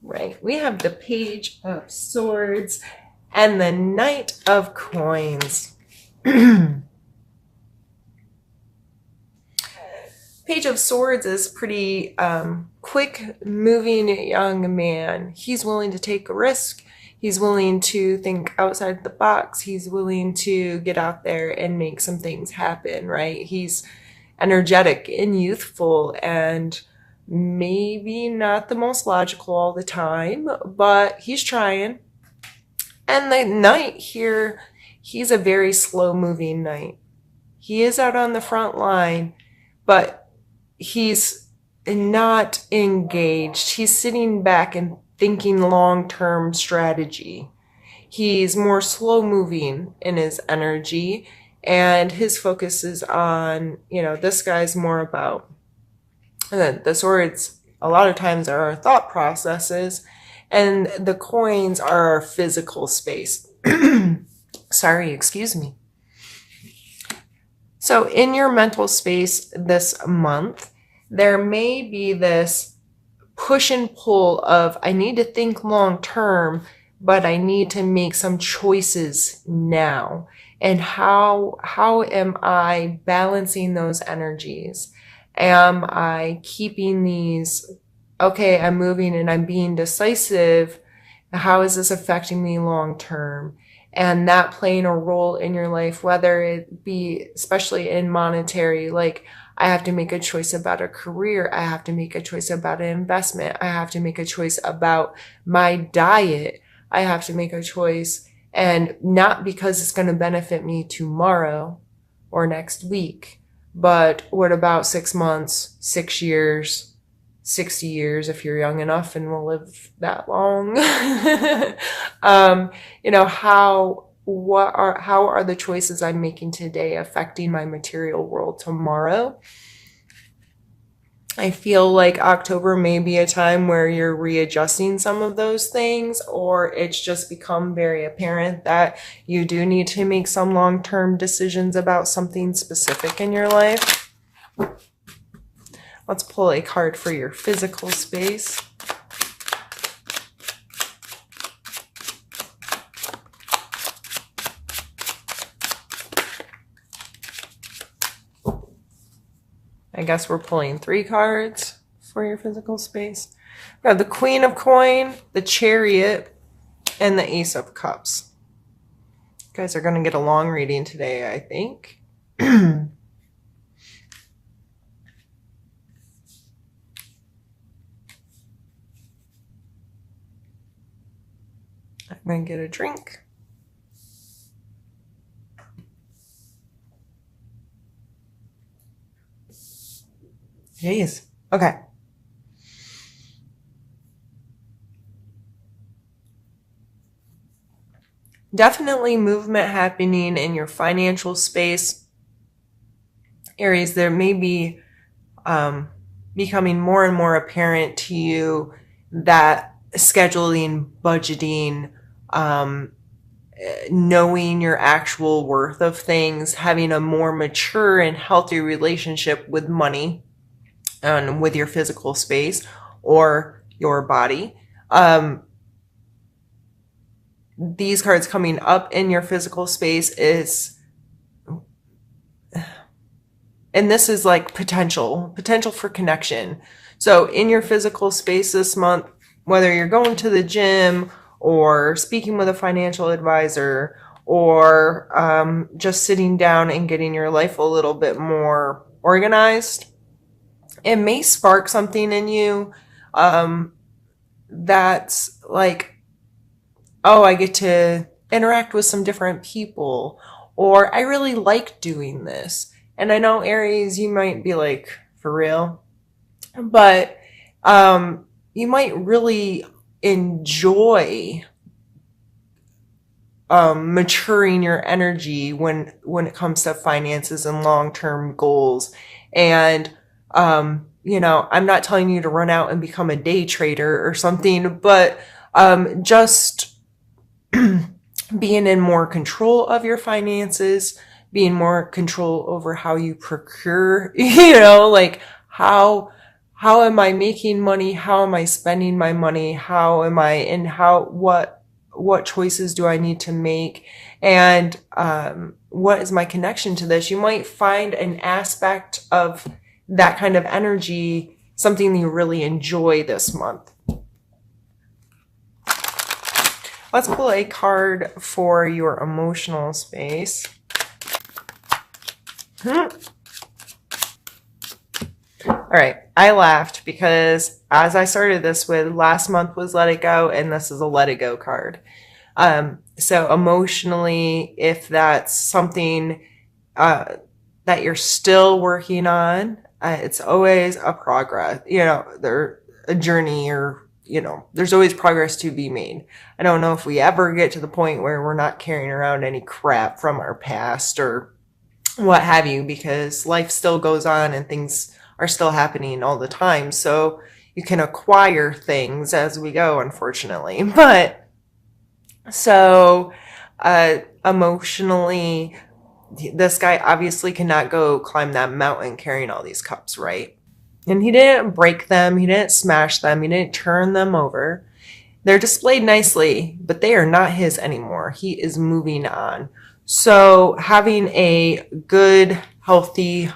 right, we have the Page of Swords and the Knight of Coins. Page of Swords is pretty quick moving young man. He's willing to take a risk. He's willing to think outside the box. He's willing to get out there and make some things happen, right? He's energetic and youthful and maybe not the most logical all the time, but he's trying. And the knight here, he's a very slow moving knight. He is out on the front line, but he's not engaged. He's sitting back and thinking long-term strategy. He's more slow moving in his energy, and his focus is on, this guy's more about the swords a lot of times are our thought processes, and the coins are our physical space. Sorry, excuse me. So in your mental space this month, there may be this push and pull of, I need to think long term, but I need to make some choices now. And how am I balancing those energies? Am I keeping these, okay, I'm moving and I'm being decisive. How is this affecting me long term? And that playing a role in your life, whether it be, especially in monetary, like I have to make a choice about a career. I have to make a choice about an investment. I have to make a choice about my diet. I have to make a choice, and not because it's going to benefit me tomorrow or next week, but what about 6 months, 6 years, 60 years if you're young enough and will live that long? How are the choices I'm making today affecting my material world tomorrow? I feel like October may be a time where you're readjusting some of those things, or it's just become very apparent that you do need to make some long-term decisions about something specific in your life. Let's pull a card for your physical space. I guess we're pulling 3 cards for your physical space. We have the Queen of Coin, the Chariot, and the Ace of Cups. You guys are going to get a long reading today, I think. I'm going to get a drink. Jeez. Okay. Definitely movement happening in your financial space. Aries, there may be becoming more and more apparent to you that scheduling, budgeting, knowing your actual worth of things, having a more mature and healthy relationship with money and with your physical space or your body. These cards coming up in your physical space is, and this is like potential for connection. So in your physical space this month, whether you're going to the gym or speaking with a financial advisor or just sitting down and getting your life a little bit more organized, it may spark something in you that's like, oh, I get to interact with some different people, or I really like doing this. And I know, Aries, you might be like, for real? But you might really enjoy maturing your energy when it comes to finances and long-term goals. And I'm not telling you to run out and become a day trader or something, but just being in more control of your finances, being more control over how you procure, like how how am I making money? How am I spending my money? How am I, and what choices do I need to make? And what is my connection to this? You might find an aspect of that kind of energy, something that you really enjoy this month. Let's pull a card for your emotional space. All right, I laughed because as I started this with, last month was Let It Go, and this is a Let It Go card. So emotionally, if that's something that you're still working on, it's always a progress, a journey, or, there's always progress to be made. I don't know if we ever get to the point where we're not carrying around any crap from our past or what have you, because life still goes on and things are still happening all the time. So you can acquire things as we go, unfortunately. But so emotionally, this guy obviously cannot go climb that mountain carrying all these cups, right? And he didn't break them, he didn't smash them, he didn't turn them over. They're displayed nicely, but they are not his anymore. He is moving on. So having a good, healthy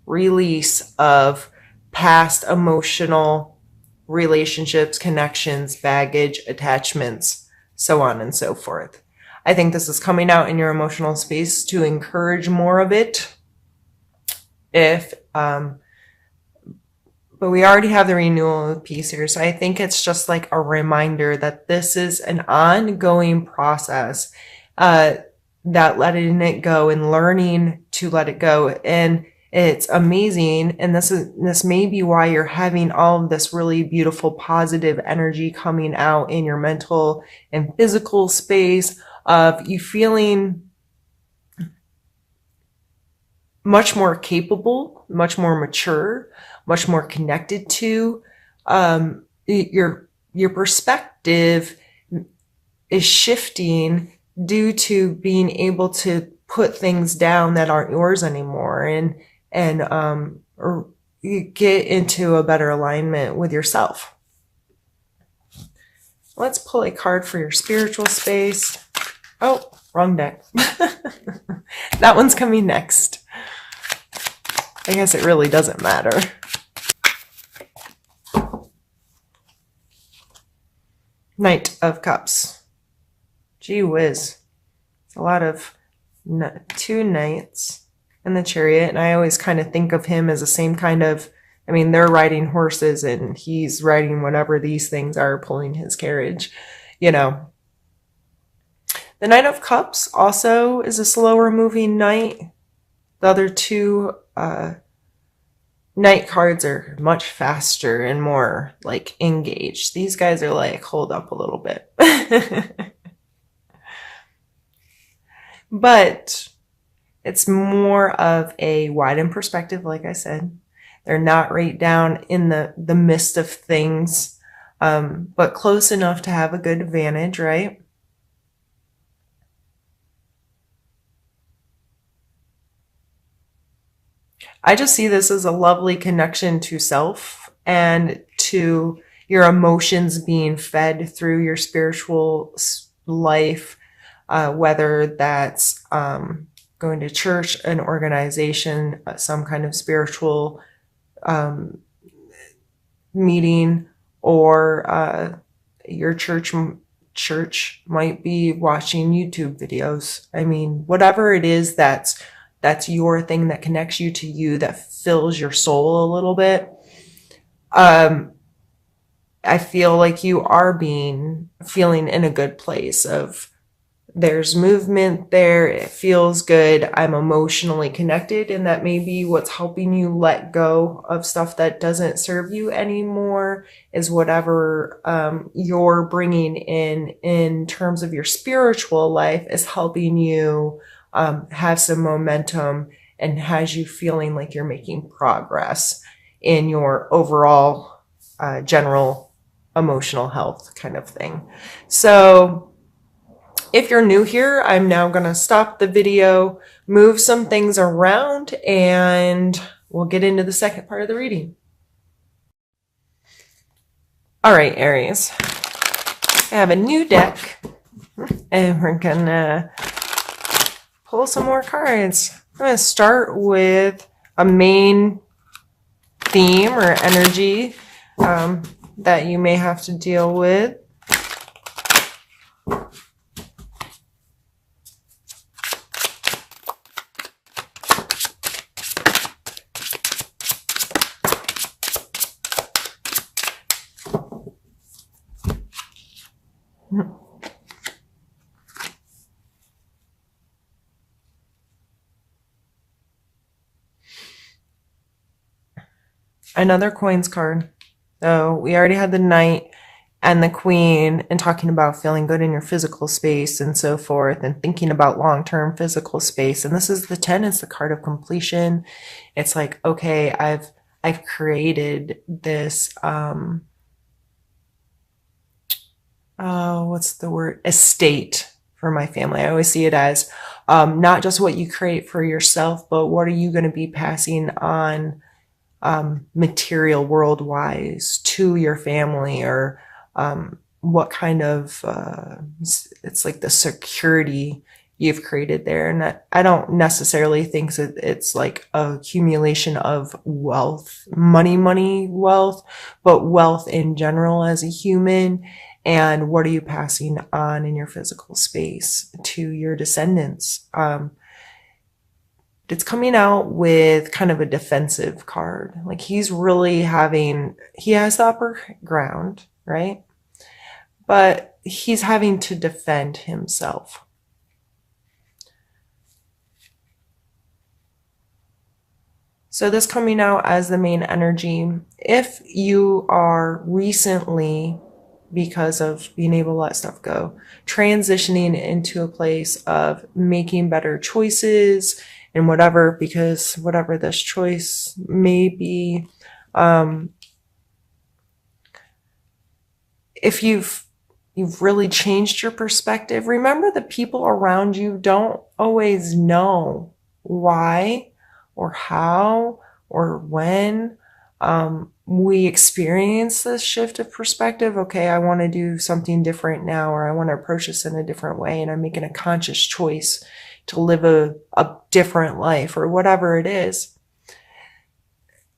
release of past emotional relationships, connections, baggage, attachments, so on and so forth. I think this is coming out in your emotional space to encourage more of it. But we already have the renewal of peace here. So I think it's just like a reminder that this is an ongoing process, that letting it go and learning to let it go. And it's amazing. And this may be why you're having all of this really beautiful, positive energy coming out in your mental and physical space, of you feeling much more capable, much more mature, much more connected to. Your perspective is shifting due to being able to put things down that aren't yours anymore, and you get into a better alignment with yourself. Let's pull a card for your spiritual space. Oh, wrong deck. That one's coming next. I guess it really doesn't matter. Knight of Cups. Gee whiz. It's a lot of two knights in the Chariot, and I always kind of think of him as the same kind of, I mean, they're riding horses and he's riding whatever these things are, pulling his carriage, The Knight of Cups also is a slower moving knight. The other two knight cards are much faster and more like engaged. These guys are like, hold up a little bit. But it's more of a widened perspective, like I said. They're not right down in the midst of things, but close enough to have a good vantage, right? I just see this as a lovely connection to self and to your emotions being fed through your spiritual life, whether that's going to church, an organization, some kind of spiritual meeting, or your church might be watching YouTube videos. I mean, whatever it is that's your thing that connects you to you, that fills your soul a little bit. I feel like you are feeling in a good place of, there's movement there. It feels good. I'm emotionally connected, and that may be what's helping you let go of stuff that doesn't serve you anymore, is whatever you're bringing in terms of your spiritual life is helping you have some momentum and has you feeling like you're making progress in your overall general emotional health kind of thing. So if you're new here, I'm now going to stop the video, move some things around, and we'll get into the second part of the reading. All right, Aries. I have a new deck, and we're gonna pull some more cards. I'm gonna start with a main theme or energy that you may have to deal with. Another coins card. So we already had the Knight and the Queen, and talking about feeling good in your physical space and so forth, and thinking about long-term physical space. And this is the 10. It's the card of completion. It's like, okay, I've created this what's the word? Estate for my family. I always see it as not just what you create for yourself, but what are you going to be passing on material world wise to your family, or what kind of it's like the security you've created there. And I don't necessarily think that it's like a accumulation of wealth, money wealth, but wealth in general as a human. And what are you passing on in your physical space to your descendants? It's coming out with kind of a defensive card. Like he has the upper ground, right? But he's having to defend himself. So this coming out as the main energy, if you are recently, because of being able to let stuff go, transitioning into a place of making better choices and whatever, because whatever this choice may be, if you've really changed your perspective, remember the people around you don't always know why or how or when we experience this shift of perspective. Okay, I want to do something different now, or I want to approach this in a different way, and I'm making a conscious choice to live a different life, or whatever it is.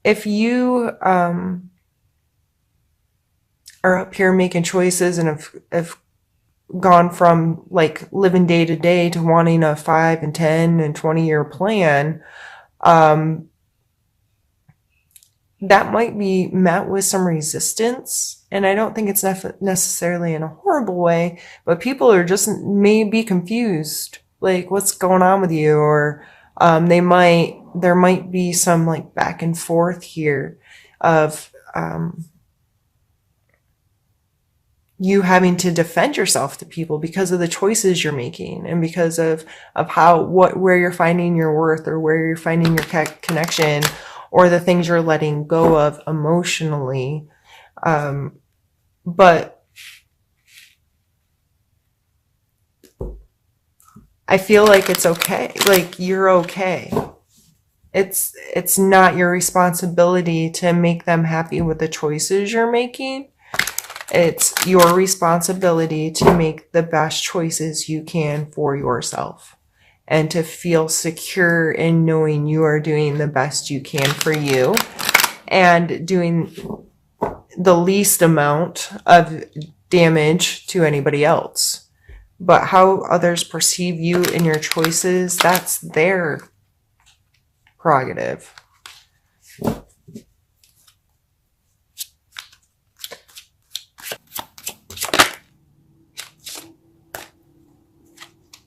If you are up here making choices and have gone from like living day to day to wanting a 5 and 10 and 20-year plan, that might be met with some resistance. And I don't think it's necessarily in a horrible way, but people are just may be confused, like what's going on with you, or there might be some like back and forth here of you having to defend yourself to people because of the choices you're making, and because of where you're finding your worth, or where you're finding your connection, or the things you're letting go of emotionally. But I feel like it's okay. Like you're okay. It's not your responsibility to make them happy with the choices you're making. It's your responsibility to make the best choices you can for yourself, and to feel secure in knowing you are doing the best you can for you, and doing the least amount of damage to anybody else. But how others perceive you and your choices, that's their prerogative.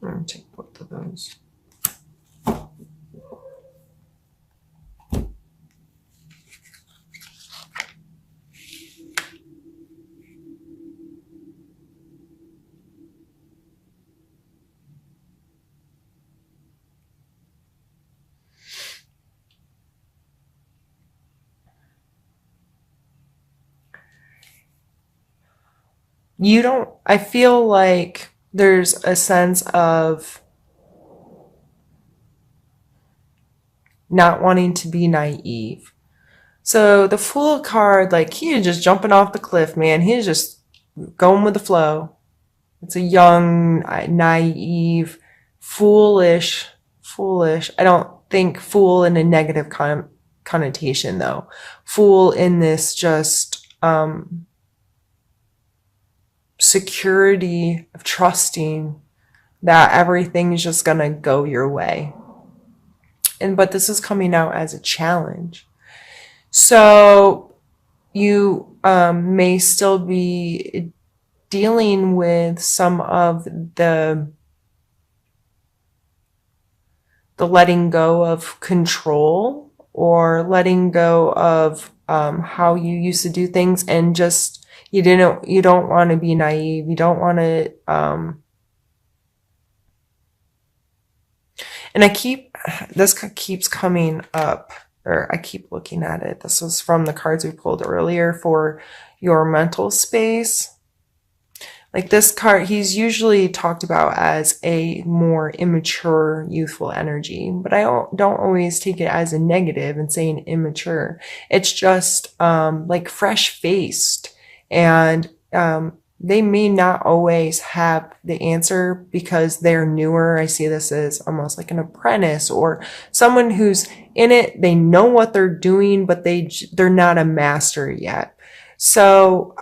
I'm going to take both of those. I feel like there's a sense of not wanting to be naive. So the Fool card, like, he is just jumping off the cliff, man. He is just going with the flow. It's a young, naive, foolish. I don't think fool in a negative connotation, though. Fool in this just security of trusting that everything's just gonna go your way. But this is coming out as a challenge. So you may still be dealing with some of the letting go of control, or letting go of how you used to do things, and just you don't want to be naive. You don't want to and this keeps coming up, or I keep looking at it. This was from the cards we pulled earlier for your mental space. Like, this card, he's usually talked about as a more immature, youthful energy, but I don't always take it as a negative and saying immature. It's just like fresh-faced, and they may not always have the answer because they're newer. I see this as almost like an apprentice, or someone who's in it. They know what they're doing, but they're not a master yet. So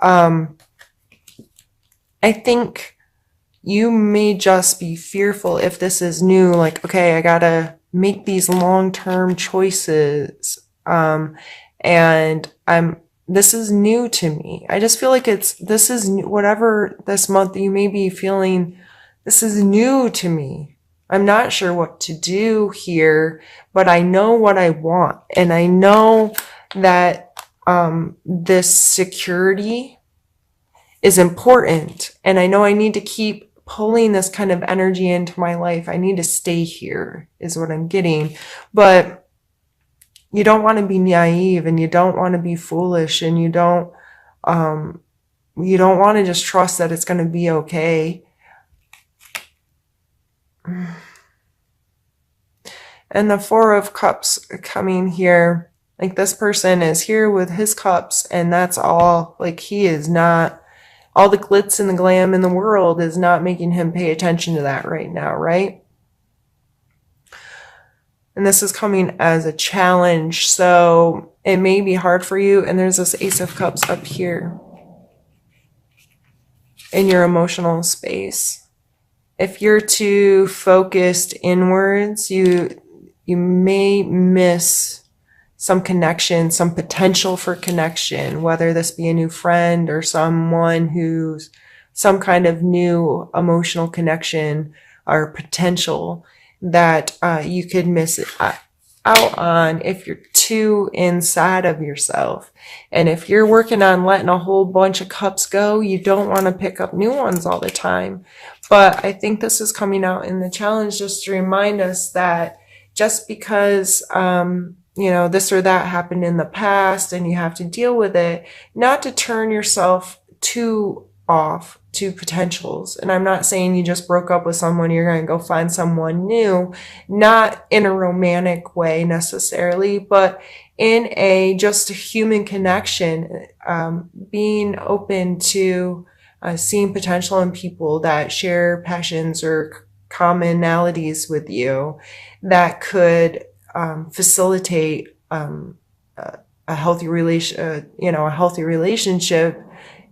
I think you may just be fearful if this is new, like, okay, I gotta make these long-term choices. And this is new to me. I just feel like this is new, whatever this month you may be feeling, this is new to me. I'm not sure what to do here, but I know what I want. And I know that this security is important. And I know I need to keep pulling this kind of energy into my life. I need to stay here, is what I'm getting. But you don't want to be naive, and you don't want to be foolish, and you don't want to just trust that it's going to be okay. And the Four of Cups coming here, like, this person is here with his cups, and that's all. Like, he is not, all the glitz and the glam in the world is not making him pay attention to that right now, right? And this is coming as a challenge, so it may be hard for you. And there's this Ace of Cups up here in your emotional space. If you're too focused inwards, you may miss some connection, some potential for connection, whether this be a new friend or someone who's some kind of new emotional connection or potential that you could miss out on if you're too inside of yourself. And if you're working on letting a whole bunch of cups go, you don't want to pick up new ones all the time. But I think this is coming out in the challenge just to remind us that just because this or that happened in the past and you have to deal with it, not to turn yourself too off to potentials. And I'm not saying you just broke up with someone, you're going to go find someone new, not in a romantic way necessarily, but in just a human connection, being open to seeing potential in people that share passions or commonalities with you that could facilitate a healthy relationship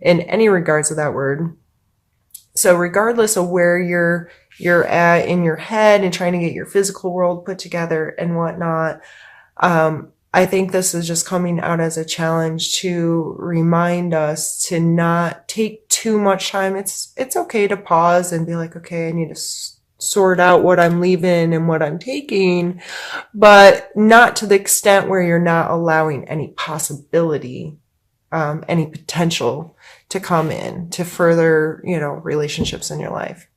in any regards of that word. So regardless of where you're at in your head and trying to get your physical world put together and whatnot, I think this is just coming out as a challenge to remind us to not take too much time. It's okay to pause and be like, okay, I need to sort out what I'm leaving and what I'm taking, but not to the extent where you're not allowing any possibility, any potential to come in to further, relationships in your life.